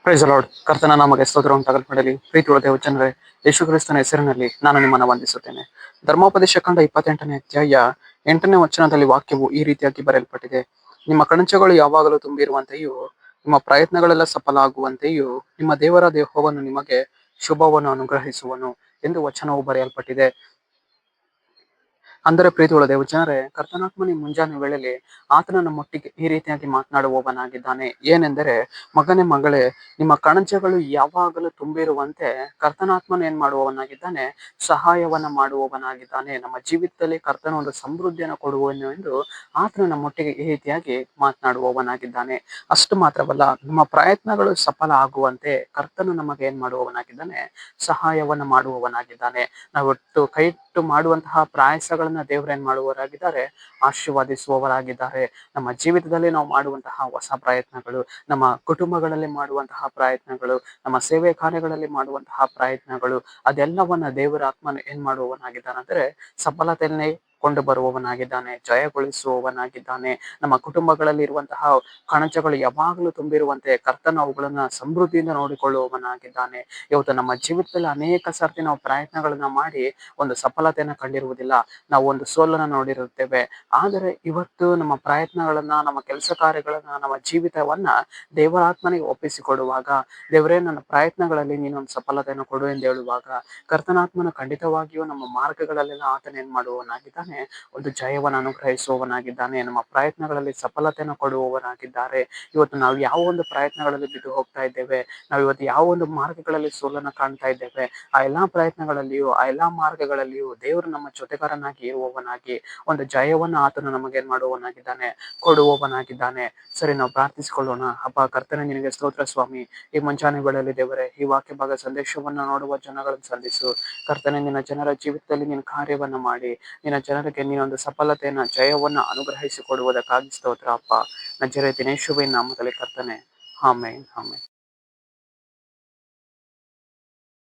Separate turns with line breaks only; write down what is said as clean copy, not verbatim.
Price lord. ಕರ್ತನ ನಾಮಕ್ಕೆ ಸ್ತೋತ್ರ ಉಂಟಾಗಲ್ಪಡಲಿ. ಪ್ರೀತಿ ದೇವ ಜನರೇ, ಯೇಸು ಕ್ರಿಸ್ತನ ಹೆಸರಿನಲ್ಲಿ ನಾನು ನಿಮ್ಮನ್ನು ವಂದಿಸುತ್ತೇನೆ. ಧರ್ಮೋಪದೇಶ ಕಂಡ 28ನೇ ಅಧ್ಯಾಯ 8ನೇ ವಚನದಲ್ಲಿ ವಾಕ್ಯವು ಈ ರೀತಿಯಾಗಿ ಬರೆಯಲ್ಪಟ್ಟಿದೆ. ನಿಮ್ಮ ಕಣಜಗಳು ಯಾವಾಗಲೂ ತುಂಬಿರುವಂತೆಯೂ ನಿಮ್ಮ ಪ್ರಯತ್ನಗಳೆಲ್ಲ ಸಫಲ ಆಗುವಂತೆಯೂ ನಿಮ್ಮ ದೇವರ ಯೆಹೋವನು ನಿಮಗೆ ಶುಭವನ್ನು ಅನುಗ್ರಹಿಸುವನು ಎಂದು ವಚನವು ಬರೆಯಲ್ಪಟ್ಟಿದೆ. ಅಂದರೆ ಪ್ರೀತಿಯುಳ್ಳ ದೇವ ಜನರೇ, ಕರ್ತನಾತ್ಮನಿ ಮುಂಜಾನೆ ವೇಳೆಯಲ್ಲಿ ಆತನ ನಮ್ಮೊಟ್ಟಿಗೆ ಈ ರೀತಿಯಾಗಿ ಮಾತನಾಡುವವನಾಗಿದ್ದಾನೆ. ಏನೆಂದರೆ, ಮಗನೇ ಮಗಳೇ, ನಿಮ್ಮ ಕಣಜಗಳು ಯಾವಾಗಲೂ ತುಂಬಿರುವಂತೆ ಕರ್ತನಾತ್ಮನ ಏನ್ ಮಾಡುವವನಾಗಿದ್ದಾನೆ, ಸಹಾಯವನ್ನ ಮಾಡುವವನಾಗಿದ್ದಾನೆ. ನಮ್ಮ ಜೀವಿತದಲ್ಲಿ ಕರ್ತನ ಒಂದು ಸಮೃದ್ಧಿಯನ್ನು ಕೊಡುವನು ಎಂದು ಆತನು ನಮ್ಮೊಟ್ಟಿಗೆ ಈ ರೀತಿಯಾಗಿ ಮಾತನಾಡುವವನಾಗಿದ್ದಾನೆ. ಅಷ್ಟು ಮಾತ್ರವಲ್ಲ, ನಮ್ಮ ಪ್ರಯತ್ನಗಳು ಸಫಲ ಆಗುವಂತೆ ಕರ್ತನು ನಮಗೆ ಏನ್ ಮಾಡುವವನಾಗಿದ್ದಾನೆ, ಸಹಾಯವನ್ನ ಮಾಡುವವನಾಗಿದ್ದಾನೆ. ನಾವೊಟ್ಟು ಕೈಟ್ಟು ಮಾಡುವಂತಹ ಪ್ರಯಾಸಗಳನ್ನ ದೇವರು ಏನ್ ಮಾಡುವವರಾಗಿದ್ದಾರೆ, ಆಶೀರ್ವಾದಿಸುವವರಾಗಿದ್ದಾರೆ. ನಮ್ಮ ಜೀವಿತದಲ್ಲಿ ನಾವು ಮಾಡುವಂತಹ ಹೊಸ ಪ್ರಯತ್ನಗಳು, ನಮ್ಮ ಕುಟುಂಬಗಳಲ್ಲಿ ಮಾಡುವಂತಹ ಪ್ರಯತ್ನಗಳು, ನಮ್ಮ ಸೇವೆ ಕಾರ್ಯಗಳಲ್ಲಿ ಮಾಡುವಂತಹ ಪ್ರಯತ್ನಗಳು, ಅದೆಲ್ಲವನ್ನ ದೇವರ ಆತ್ಮನು ಏನ್ ಮಾಡುವವನಾಗಿದ್ದಾನೆ ಅಂದ್ರೆ ಸಫಲತೆಯನ್ನೇ ಕೊಂಡು ಬರುವವನಾಗಿದ್ದಾನೆ, ಜಯಗೊಳಿಸುವವನಾಗಿದ್ದಾನೆ. ನಮ್ಮ ಕುಟುಂಬಗಳಲ್ಲಿ ಇರುವಂತಹ ಕಣಜಗಳು ಯಾವಾಗಲೂ ತುಂಬಿರುವಂತೆ ಕರ್ತನ ಅವುಗಳನ್ನ ಸಮೃದ್ಧಿಯಿಂದ ನೋಡಿಕೊಳ್ಳುವವನಾಗಿದ್ದಾನೆ. ಇವತ್ತು ನಮ್ಮ ಜೀವಿತದಲ್ಲಿ ಅನೇಕ ಸರ್ತಿ ನಾವು ಪ್ರಯತ್ನಗಳನ್ನ ಮಾಡಿ ಒಂದು ಸಫಲತೆಯನ್ನ ಕಂಡಿರುವುದಿಲ್ಲ, ನಾವು ಒಂದು ಸೋಲನ್ನ ನೋಡಿರುತ್ತೇವೆ. ಆದರೆ ಇವತ್ತು ನಮ್ಮ ಪ್ರಯತ್ನಗಳನ್ನ, ನಮ್ಮ ಕೆಲಸ ಕಾರ್ಯಗಳನ್ನ, ನಮ್ಮ ಜೀವಿತವನ್ನ ದೇವರಾತ್ಮನಿಗೆ ಒಪ್ಪಿಸಿಕೊಡುವಾಗ, ದೇವರೇ ನನ್ನ ಪ್ರಯತ್ನಗಳಲ್ಲಿ ನೀನೊಂದು ಸಫಲತೆಯನ್ನು ಕೊಡು ಎಂದು ಹೇಳುವಾಗ, ಕರ್ತನಾತ್ಮನ ಖಂಡಿತವಾಗಿಯೂ ನಮ್ಮ ಮಾರ್ಗಗಳಲ್ಲೆಲ್ಲ ಆತನ ಏನ್ ಮಾಡುವವನಾಗಿದ್ದಾನೆ, ಒಂದು ಜಯವನ್ನು ಅನುಗ್ರಹಿಸುವವನಾಗಿದ್ದಾನೆ. ನಮ್ಮ ಪ್ರಯತ್ನಗಳಲ್ಲಿ ಸಫಲತೆಯನ್ನು ಕೊಡುವವನಾಗಿದ್ದಾರೆ. ಇವತ್ತು ನಾವು ಯಾವ ಒಂದು ಪ್ರಯತ್ನಗಳಲ್ಲಿ ಬಿದ್ದು ಹೋಗ್ತಾ ಇದ್ದೇವೆ, ನಾವು ಇವತ್ತು ಯಾವ ಒಂದು ಮಾರ್ಗಗಳಲ್ಲಿ ಸೋಲನ್ನ ಕಾಣ್ತಾ ಇದ್ದೇವೆ, ಆ ಎಲ್ಲಾ ಪ್ರಯತ್ನಗಳಲ್ಲಿಯೂ, ಆ ಎಲ್ಲಾ ಮಾರ್ಗಗಳಲ್ಲಿಯೂ ದೇವರು ನಮ್ಮ ಜೊತೆಗಾರನಾಗಿ ಇರುವವನಾಗಿ ಒಂದು ಜಯವನ್ನ ಆತನು ನಮಗೆ ಮಾಡುವವನಾಗಿದ್ದಾನೆ, ಕೊಡುವವನಾಗಿದ್ದಾನೆ. ಸರಿ, ನಾವು ಪ್ರಾರ್ಥಿಸಿಕೊಳ್ಳೋಣ. ಅಪ್ಪ ಕರ್ತನೆ, ನಿನಗೆ ಸ್ತೋತ್ರ ಸ್ವಾಮಿ. ಈ ಮುಂಚಾನೆ ವೇಳೆಯಲ್ಲಿ ದೇವರೇ, ಈ ವಾಕ್ಯ ಭಾಗ ಸಂದೇಶವನ್ನ ನೋಡುವ ಜನಗಳನ್ನು ಸಂಧಿಸು ಕರ್ತನೆ. ನಿನ್ನ ಜನರ ಜೀವಿತದಲ್ಲಿ ನಿನ್ನ ಕಾರ್ಯವನ್ನ ಮಾಡಿ ನಿನ್ನ ಜನರಿಗೆ ನೀನೊಂದು ಸಫಲತೆಯನ್ನ, ಜಯವನ್ನ ಅನುಗ್ರಹಿಸಿ ಕೊಡುವುದಕ್ಕಾಗಿ ಸ್ತೋತ್ರ ಅಪ್ಪ. ನಜರೇತಿನ ಯೇಸುವಿನ ನಾಮದಲ್ಲಿ ಕರ್ತನೆ, ಆಮೆನ್, ಆಮೆನ್.